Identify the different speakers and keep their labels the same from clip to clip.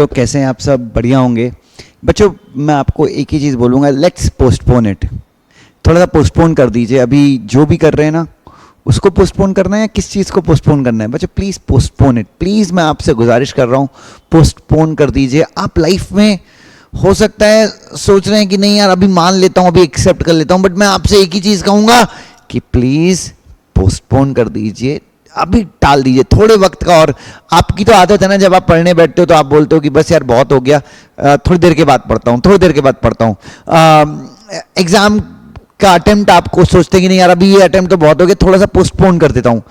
Speaker 1: तो कैसे हैं आप सब? बढ़िया होंगे बच्चों। मैं आपको एक ही चीज़ बोलूँगा, लेट्स पोस्टपोन इट। थोड़ा सा पोस्टपोन कर दीजिए। अभी जो भी कर रहे हैं ना, उसको पोस्टपोन करना है या किस चीज़ को पोस्टपोन करना है? बच्चों प्लीज़ पोस्टपोन इट। प्लीज़ मैं आपसे गुजारिश कर रहा हूँ, पोस्टपोन कर दीजिए। आप लाइफ में हो सकता है सोच रहे हैं कि नहीं यार अभी मान लेता हूँ, अभी एक्सेप्ट कर लेता हूँ, बट मैं आपसे एक ही चीज़ कहूँगा कि प्लीज़ पोस्टपोन कर दीजिए, अभी टाल दीजिए थोड़े वक्त का। और आपकी तो आदत है ना, जब आप पढ़ने बैठते हो तो आप बोलते हो कि बस यार बहुत हो गया, थोड़ी देर के बाद पढ़ता हूँ, थोड़ी देर के बाद पढ़ता हूँ। एग्ज़ाम का अटेम्प्ट आपको सोचते हैं कि नहीं यार अभी ये अटेम्प्ट तो बहुत हो गया, थोड़ा सा पोस्टपोन कर देता हूँ।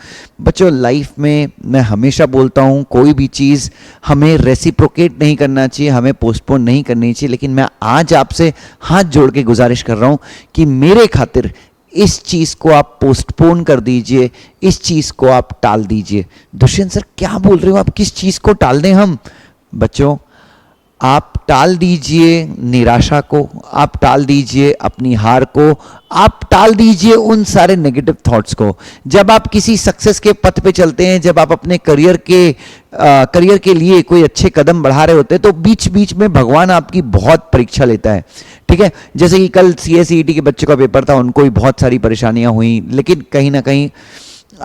Speaker 1: बच्चों लाइफ में मैं हमेशा बोलता हूँ कोई भी चीज़ हमें रेसिप्रोकेट नहीं करना चाहिए, हमें पोस्टपोन नहीं करनी चाहिए। लेकिन मैं आज आपसे हाथ जोड़ के गुजारिश कर रहा हूँ कि मेरे खातिर इस चीज़ को आप पोस्टपोन कर दीजिए, इस चीज़ को आप टाल दीजिए। दुष्यंत सर क्या बोल रहे हो आप? किस चीज़ को टाल दें हम? बच्चों आप टाल दीजिए निराशा को, आप टाल दीजिए अपनी हार को, आप टाल दीजिए उन सारे नेगेटिव थॉट्स को। जब आप किसी सक्सेस के पथ पे चलते हैं, जब आप अपने करियर के लिए कोई अच्छे कदम बढ़ा रहे होते हैं, तो बीच बीच में भगवान आपकी बहुत परीक्षा लेता है। ठीक है, जैसे कि कल CSET के बच्चों का पेपर था, उनको भी बहुत सारी परेशानियां हुई, लेकिन कहीं ना कहीं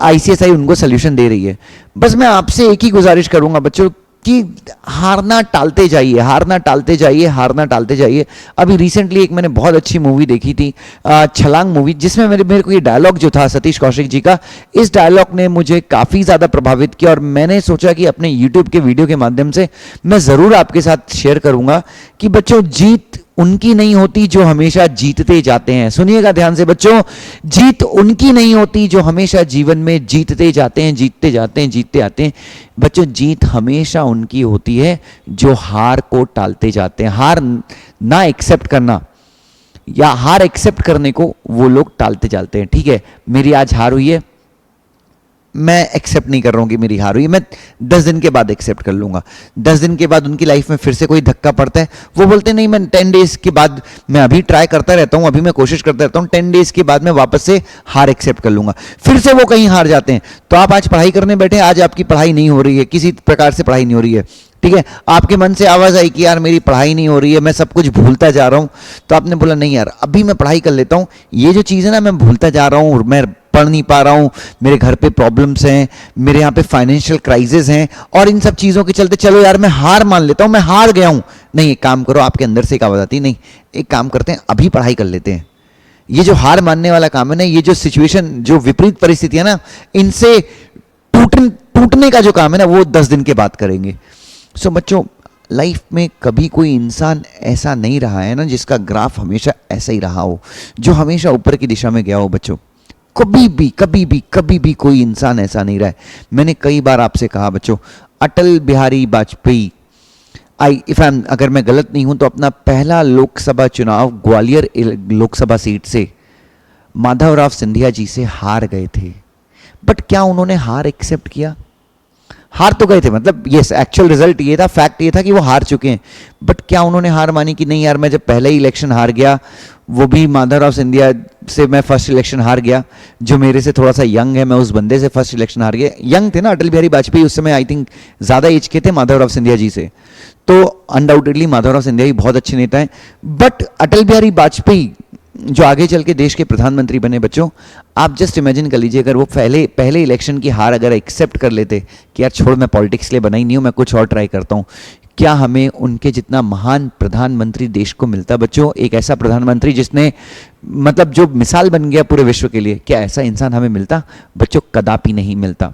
Speaker 1: ICSI उनको सोल्यूशन दे रही है। बस मैं आपसे एक ही गुजारिश करूंगा बच्चों कि हारना टालते जाइए, हारना टालते जाइए, हारना टालते जाइए। अभी रिसेंटली एक मैंने बहुत अच्छी मूवी देखी थी, छलांग मूवी, जिसमें मेरे को ये डायलॉग जो था सतीश कौशिक जी का, इस डायलॉग ने मुझे काफ़ी ज़्यादा प्रभावित किया। और मैंने सोचा कि अपने YouTube के वीडियो के माध्यम से मैं ज़रूर आपके साथ शेयर करूँगा कि बच्चों जीत उनकी नहीं होती जो हमेशा जीतते जाते हैं। सुनिएगा ध्यान से बच्चों, जीत उनकी नहीं होती जो हमेशा जीवन में जीतते जाते हैं, जीतते जाते हैं, जीतते आते हैं। बच्चों जीत हमेशा उनकी होती है जो हार को टालते जाते हैं। हार ना एक्सेप्ट करना या हार एक्सेप्ट करने को वो लोग टालते जाते हैं। ठीक है, मेरी आज हार हुई है, मैं एक्सेप्ट नहीं कर रहा हूं कि मेरी हार हुई, मैं 10 दिन के बाद एक्सेप्ट कर लूंगा। 10 दिन के बाद उनकी लाइफ में फिर से कोई धक्का पड़ता है, वो बोलते हैं नहीं मैं 10 डेज के बाद, मैं अभी ट्राई करता रहता हूं, अभी मैं कोशिश करता रहता हूं, 10 डेज के बाद मैं वापस से हार एक्सेप्ट कर लूंगा। फिर से वो कहीं हार जाते हैं। तो आप आज पढ़ाई करने बैठे, आज आपकी पढ़ाई नहीं हो रही है, किसी प्रकार से पढ़ाई नहीं हो रही है, ठीक है, आपके मन से आवाज आई कि यार मेरी पढ़ाई नहीं हो रही है, मैं सब कुछ भूलता जा रहा हूं। तो आपने बोला नहीं यार अभी मैं पढ़ाई कर लेता हूं, ये जो चीज़ है ना मैं भूलता जा रहा हूं, मैं पढ़ नहीं पा रहा हूं, मेरे घर पे प्रॉब्लम्स हैं, मेरे यहाँ पे फाइनेंशियल क्राइसिस हैं, और इन सब चीज़ों के चलते चलो यार मैं हार मान लेता हूं, मैं हार गया हूं। नहीं, एक काम करो, आपके अंदर से एक आवाज़ आती है, नहीं एक काम करते हैं अभी पढ़ाई कर लेते हैं। ये जो हार मानने वाला काम है ना, ये जो सिचुएशन, जो विपरीत परिस्थिति है ना, इनसे टूटने का जो काम है ना, वो 10 दिन के बाद करेंगे। सो बच्चों लाइफ में कभी कोई इंसान ऐसा नहीं रहा है ना जिसका ग्राफ हमेशा ऐसा ही रहा हो, जो हमेशा ऊपर की दिशा में गया हो। बच्चों कभी भी कोई इंसान ऐसा नहीं रहा है। मैंने कई बार आपसे कहा बच्चों, अटल बिहारी वाजपेयी, अगर मैं गलत नहीं हूं तो अपना पहला लोकसभा चुनाव ग्वालियर लोकसभा सीट से माधवराव सिंधिया जी से हार गए थे। बट क्या उन्होंने हार एक्सेप्ट किया? हार तो गए थे, मतलब यस, एक्चुअल रिजल्ट ये था, फैक्ट ये था कि वो हार चुके हैं। बट क्या उन्होंने हार मानी कि नहीं यार मैं जब पहले ही इलेक्शन हार गया, वो भी माधवराव सिंधिया से मैं फर्स्ट इलेक्शन हार गया, जो मेरे से थोड़ा सा यंग है, मैं उस बंदे से फर्स्ट इलेक्शन हार गया। यंग थे ना अटल बिहारी वाजपेयी उस समय, आई थिंक ज़्यादा एज के थे माधवराव सिंधिया जी से, तो अनडाउटेडली माधवराव सिंधिया जी बहुत अच्छे नेता हैं। बट अटल बिहारी वाजपेयी जो आगे चल के देश के प्रधानमंत्री बने, बच्चों आप जस्ट इमेजिन कर लीजिए, अगर वो पहले इलेक्शन की हार अगर एक्सेप्ट कर लेते कि यार छोड़ मैं पॉलिटिक्स के लिए बना ही नहीं हूँ, मैं कुछ और ट्राई करता हूँ, क्या हमें उनके जितना महान प्रधानमंत्री देश को मिलता? बच्चों एक ऐसा प्रधानमंत्री जिसने मतलब जो मिसाल बन गया पूरे विश्व के लिए, क्या ऐसा इंसान हमें मिलता? बच्चों कदापि नहीं मिलता।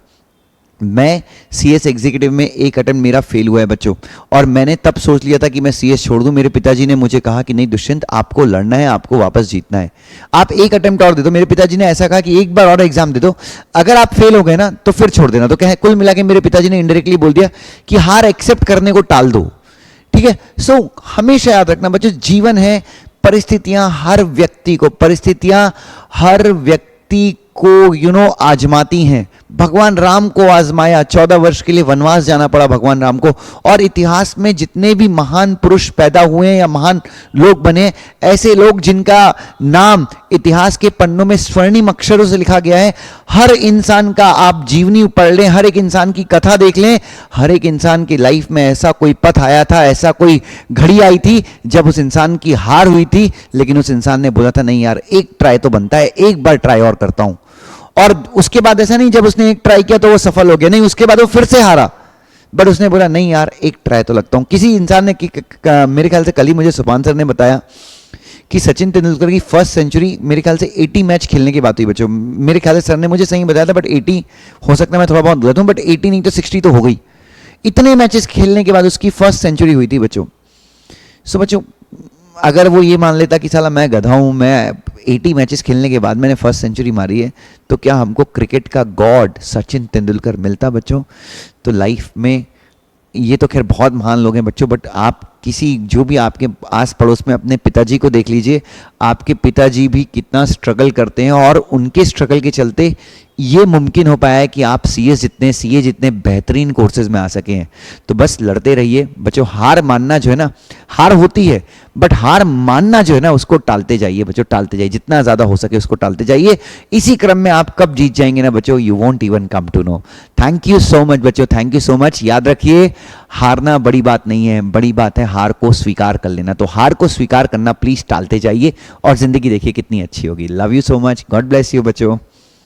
Speaker 1: मैं CS एग्जीक्यूटिव में एक अटेम्प्ट मेरा फेल हुआ है बच्चों, और मैंने तब सोच लिया था कि मैं CS छोड़ दूं। मेरे पिताजी ने मुझे कहा कि नहीं दुष्यंत आपको लड़ना है, आपको वापस जीतना है, आप एक अटेम्प्ट और दे दो। मेरे पिताजी ने ऐसा कहा कि एक बार और एग्जाम दे दो, अगर आप फेल हो गए ना तो फिर छोड़ देना। तो क्या कुल मिला के मेरे पिताजी ने इनडायरेक्टली बोल दिया कि हार एक्सेप्ट करने को टाल दो। ठीक है, सो हमेशा याद रखना बच्चों, जीवन है, परिस्थितियां हर व्यक्ति को आजमाती हैं, भगवान राम को आजमाया, 14 वर्ष के लिए वनवास जाना पड़ा भगवान राम को। और इतिहास में जितने भी महान पुरुष पैदा हुए हैं या महान लोग बने, ऐसे लोग जिनका नाम इतिहास के पन्नों में स्वर्णिम अक्षरों से लिखा गया है, हर इंसान का आप जीवनी पढ़ लें, हर एक इंसान की कथा देख लें, हर एक इंसान की लाइफ में ऐसा कोई पथ आया था, ऐसा कोई घड़ी आई थी जब उस इंसान की हार हुई थी, लेकिन उस इंसान ने बोला था नहीं यार, एक ट्राई तो बनता है, एक बार ट्राई और करता हूं। और उसके बाद ऐसा नहीं जब उसने एक ट्राई किया तो वो सफल हो गया, नहीं, उसके बाद वो फिर से हारा, बट उसने बोला नहीं यार, एक ट्राई तो लगता हूं। किसी इंसान ने मेरे ख्याल से कल ही मुझे सुभान सर ने बताया कि सचिन तेंदुलकर की फर्स्ट सेंचुरी मेरे ख्याल से 80 मैच खेलने की बात हुई बच्चों। मेरे ख्याल से सर ने मुझे सही बताया था, बट 80 हो सकता है, मैं थोड़ा बहुत गलत हूं, बट 80 नहीं तो 60 तो हो गई। इतने मैचेस खेलने के बाद उसकी फर्स्ट सेंचुरी हुई थी बच्चों। सो बच्चों, अगर वो ये मान लेता कि साला मैं गधा हूं, मैं 80 मैचेस खेलने के बाद मैंने फर्स्ट सेंचुरी मारी है, तो क्या हमको क्रिकेट का गॉड सचिन तेंदुलकर मिलता बच्चों? तो लाइफ में ये तो खैर बहुत महान लोग हैं बच्चों, बट आप किसी जो भी आपके आस पड़ोस में अपने पिताजी को देख लीजिए, आपके पिताजी भी कितना स्ट्रगल करते हैं, और उनके स्ट्रगल के चलते ये मुमकिन हो पाया है कि आप सीए जितने बेहतरीन कोर्सेज में आ सके हैं। तो बस लड़ते रहिए बच्चों, हार मानना जो है ना, हार होती है, बट हार मानना जो है ना, उसको टालते जाइए बच्चों, टालते जाइए, जितना ज़्यादा हो सके उसको टालते जाइए। इसी क्रम में आप कब जीत जाएंगे ना बच्चों, you won't even come to know. Thank you so much बच्चों, थैंक यू सो मच। याद रखिए, हारना बड़ी बात नहीं है, बड़ी बात है हार को स्वीकार कर लेना। तो हार को स्वीकार करना प्लीज़ टालते जाइए, और ज़िंदगी देखिए कितनी अच्छी होगी। Love you so much, God bless you बच्चों।